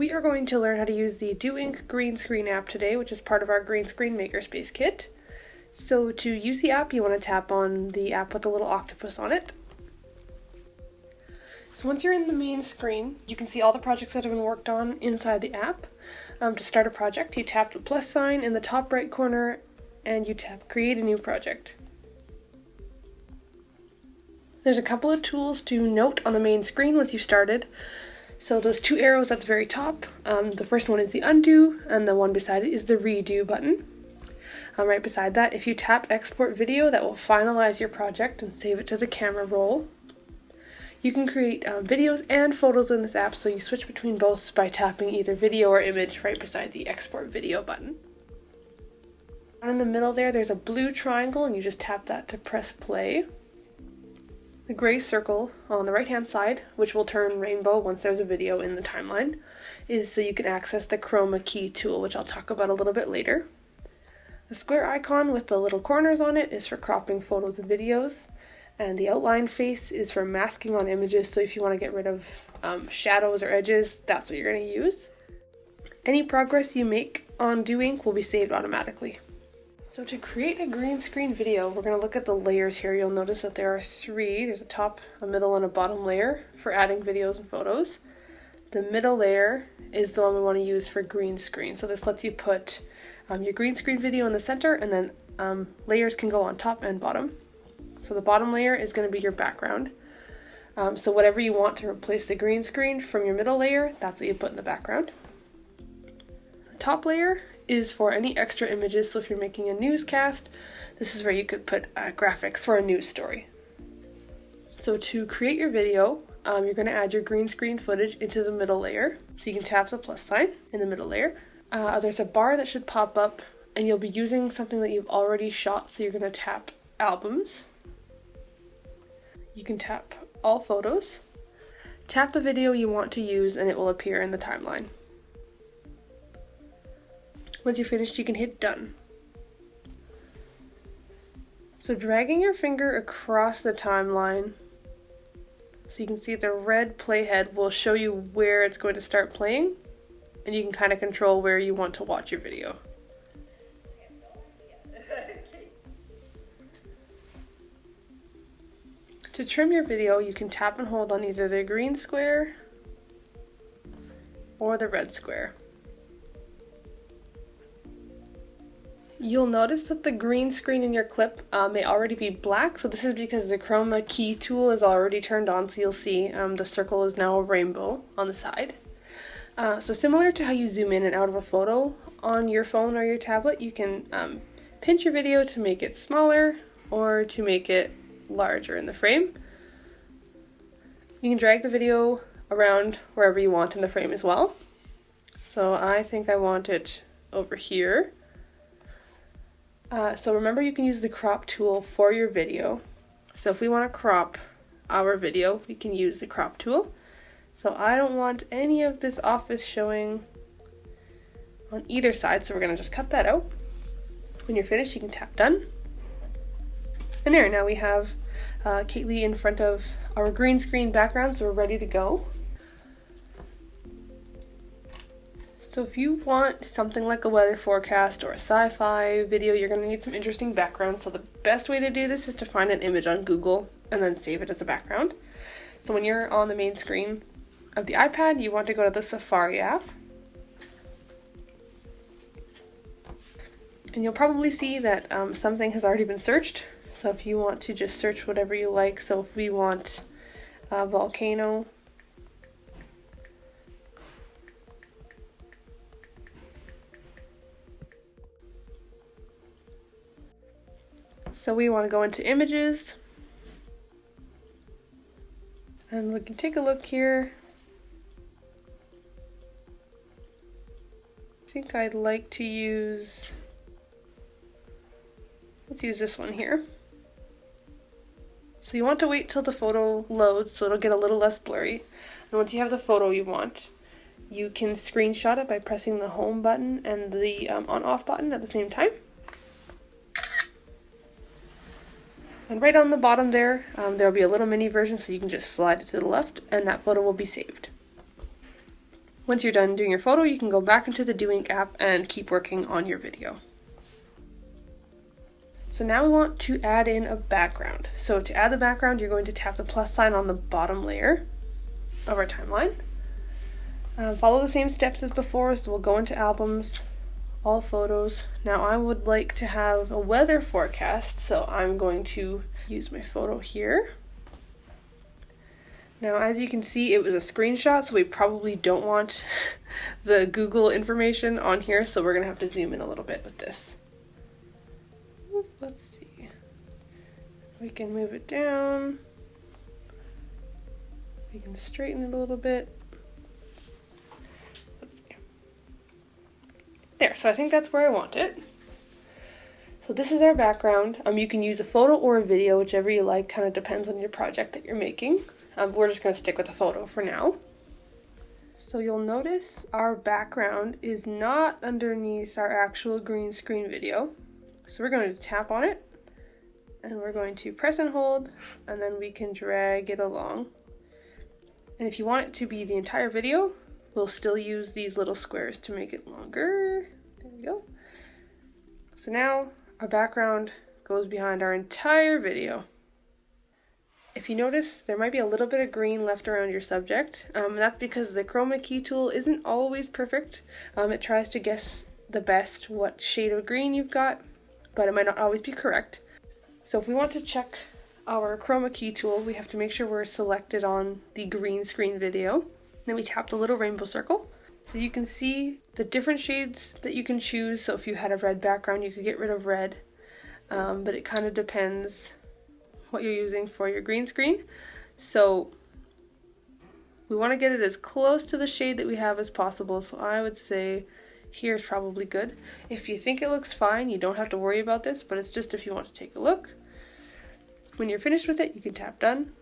We are going to learn how to use the Do Ink Green Screen app today, which is part of our Green Screen Makerspace kit. So to use the app, you want to tap on the app with the little octopus on it. So once you're in the main screen, you can see all the projects that have been worked on inside the app. To start a project, you tap the plus sign in the top right corner and you tap Create a New Project. There's a couple of tools to note on the main screen once you've started. So those two arrows at the very top, the first one is the undo and the one beside it is the redo button. Right beside that, if you tap export video, that will finalize your project and save it to the camera roll. You can create videos and photos in this app, so you switch between both by tapping either video or image right beside the export video button. Down in the middle there's a blue triangle and you just tap that to press play. The gray circle on the right hand side, which will turn rainbow once there's a video in the timeline, is so you can access the chroma key tool, which I'll talk about a little bit later. The square icon with the little corners on it is for cropping photos and videos, and the outline face is for masking on images, so if you want to get rid of shadows or edges, that's what you're going to use. Any progress you make on Do Ink will be saved automatically. So to create a green screen video, we're going to look at the layers here. You'll notice that there are three. There's a top, a middle, and a bottom layer for adding videos and photos. The middle layer is the one we want to use for green screen. So this lets you put your green screen video in the center, and then layers can go on top and bottom. So the bottom layer is going to be your background. So whatever you want to replace the green screen from your middle layer, that's what you put in the background. The top layer is for any extra images, so if you're making a newscast, this is where you could put graphics for a news story. So to create your video, you're going to add your green screen footage into the middle layer, so you can tap the plus sign in the middle layer. There's a bar that should pop up, and you'll be using something that you've already shot, so you're going to tap Albums. You can tap All Photos. Tap the video you want to use and it will appear in the timeline. Once you're finished, you can hit Done. So dragging your finger across the timeline, so you can see the red playhead will show you where it's going to start playing, and you can kind of control where you want to watch your video. To trim your video, you can tap and hold on either the green square or the red square. You'll notice that the green screen in your clip may already be black, so this is because the chroma key tool is already turned on, so you'll see the circle is now a rainbow on the side. So similar to how you zoom in and out of a photo on your phone or your tablet, you can pinch your video to make it smaller or to make it larger in the frame. You can drag the video around wherever you want in the frame as well. So I think I want it over here. So remember, you can use the crop tool for your video. So if we want to crop our video, we can use the crop tool. So I don't want any of this office showing on either side, so we're going to just cut that out. When you're finished, you can tap Done. And there, now we have Kaylee in front of our green screen background, so we're ready to go. So if you want something like a weather forecast or a sci-fi video, you're going to need some interesting background. So the best way to do this is to find an image on Google and then save it as a background. So when you're on the main screen of the iPad, you want to go to the Safari app. And you'll probably see that something has already been searched. So if you want to just search whatever you like, so if we want volcano, so we want to go into images, and we can take a look here. I think I'd like to use, let's use this one here. So you want to wait till the photo loads so it'll get a little less blurry. And once you have the photo you want, you can screenshot it by pressing the home button and the on-off button at the same time. And right on the bottom there, there'll be a little mini version, so you can just slide it to the left and that photo will be saved. Once you're done doing your photo, you can go back into the Do Ink app and keep working on your video. So now we want to add in a background. So to add the background, you're going to tap the plus sign on the bottom layer of our timeline. Follow the same steps as before, so we'll go into albums, all photos. Now I would like to have a weather forecast, so I'm going to use my photo here. Now as you can see, it was a screenshot, so we probably don't want the Google information on here, so we're going to have to zoom in a little bit with this. Let's see. We can move it down. We can straighten it a little bit. Let's see. There, so I think that's where I want it. So this is our background. You can use a photo or a video, whichever you like, kind of depends on your project that you're making. We're just going to stick with the photo for now. So you'll notice our background is not underneath our actual green screen video. So we're going to tap on it, and we're going to press and hold, and then we can drag it along. And if you want it to be the entire video, we'll still use these little squares to make it longer. There we go. So now our background goes behind our entire video. If you notice, there might be a little bit of green left around your subject. That's because the chroma key tool isn't always perfect. It tries to guess the best what shade of green you've got, but it might not always be correct. So if we want to check our chroma key tool, we have to make sure we're selected on the green screen video. Then we tap the little rainbow circle. So you can see the different shades that you can choose. So if you had a red background, you could get rid of red, but it kind of depends what you're using for your green screen. So we want to get it as close to the shade that we have as possible. So I would say here's probably good. If you think it looks fine, you don't have to worry about this, but it's just if you want to take a look. When you're finished with it, you can tap done.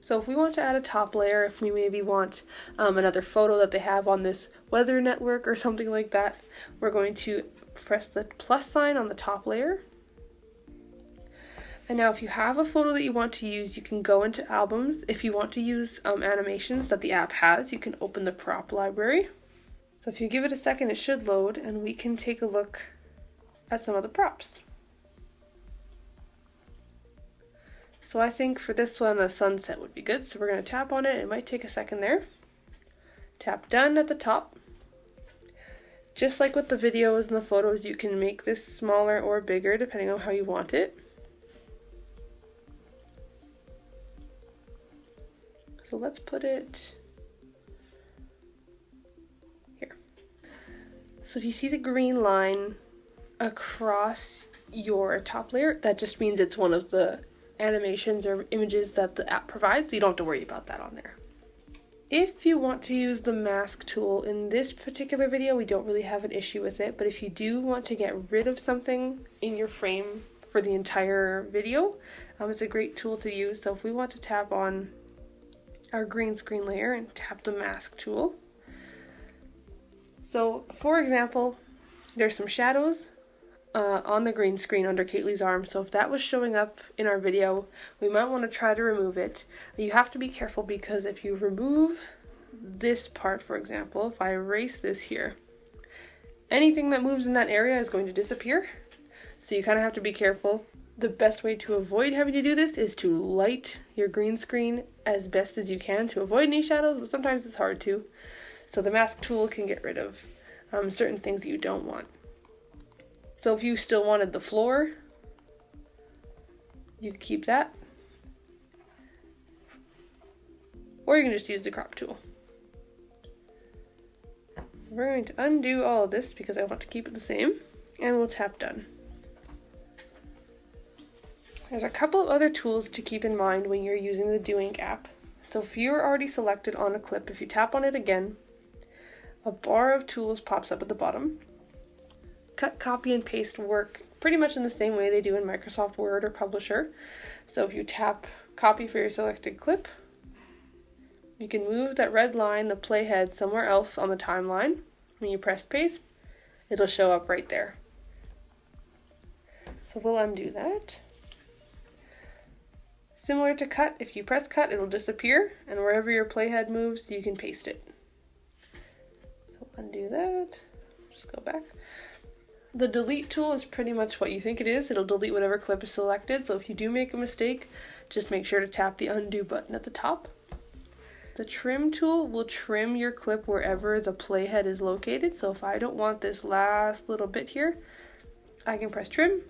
So if we want to add a top layer, if we maybe want another photo that they have on this weather network or something like that, we're going to press the plus sign on the top layer. And now if you have a photo that you want to use, you can go into albums. If you want to use animations that the app has, you can open the prop library. So if you give it a second, it should load, and we can take a look at some of the props. So I think for this one, a sunset would be good. So we're going to tap on it. It might take a second there. Tap done at the top. Just like with the videos and the photos, you can make this smaller or bigger depending on how you want it. So let's put it here. So if you see the green line across your top layer, that just means it's one of the animations or images that the app provides, so you don't have to worry about that on there. If you want to use the mask tool in this particular video, we don't really have an issue with it, but if you do want to get rid of something in your frame for the entire video, it's a great tool to use. So if we want to tap on our green screen layer and tap the mask tool. So for example, there's some shadows on the green screen under Kaylee's arm, so if that was showing up in our video, we might want to try to remove it. You have to be careful because if you remove this part, for example, if I erase this here, anything that moves in that area is going to disappear, so you kind of have to be careful. The best way to avoid having to do this is to light your green screen as best as you can to avoid any shadows, but sometimes it's hard to. So the mask tool can get rid of certain things that you don't want. So if you still wanted the floor, you can keep that. Or you can just use the crop tool. So we're going to undo all of this because I want to keep it the same, and we'll tap done. There's a couple of other tools to keep in mind when you're using the Do Ink app. So if you're already selected on a clip, if you tap on it again, a bar of tools pops up at the bottom. Cut, copy, and paste work pretty much in the same way they do in Microsoft Word or Publisher. So if you tap copy for your selected clip, you can move that red line, the playhead, somewhere else on the timeline. When you press paste, it'll show up right there. So we'll undo that. Similar to cut, if you press cut, it'll disappear, and wherever your playhead moves, you can paste it. So undo that, just go back. The delete tool is pretty much what you think it is. It'll delete whatever clip is selected, so if you do make a mistake, just make sure to tap the undo button at the top. The trim tool will trim your clip wherever the playhead is located, so if I don't want this last little bit here, I can press trim,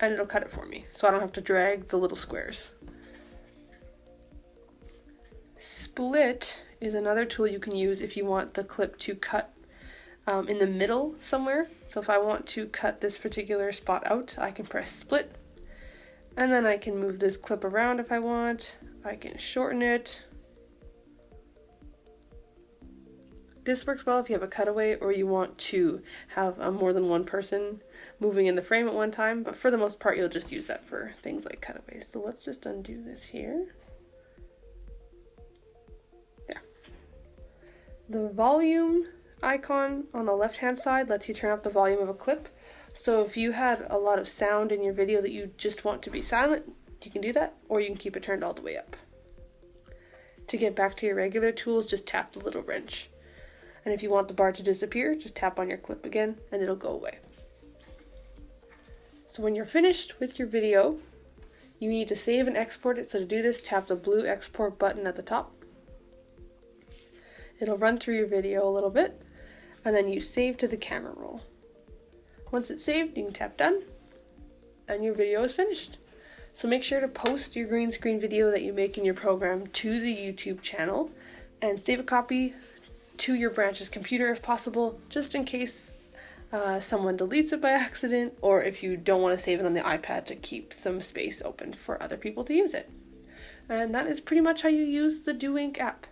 and it'll cut it for me, so I don't have to drag the little squares. Split is another tool you can use if you want the clip to cut in the middle somewhere. So if I want to cut this particular spot out, I can press split, and then I can move this clip around if I want. I can shorten it. This works well if you have a cutaway or you want to have more than one person moving in the frame at one time, but for the most part you'll just use that for things like cutaways. So let's just undo this here. The volume icon on the left hand side lets you turn up the volume of a clip. So if you had a lot of sound in your video that you just want to be silent, you can do that, or you can keep it turned all the way up. To get back to your regular tools, just tap the little wrench. And if you want the bar to disappear, just tap on your clip again and it'll go away. So when you're finished with your video, you need to save and export it. So to do this, tap the blue export button at the top. It'll run through your video a little bit, and then you save to the camera roll. Once it's saved, you can tap done, and your video is finished. So make sure to post your green screen video that you make in your program to the YouTube channel, and save a copy to your branch's computer if possible, just in case someone deletes it by accident, or if you don't want to save it on the iPad to keep some space open for other people to use it. And that is pretty much how you use the Do Ink app.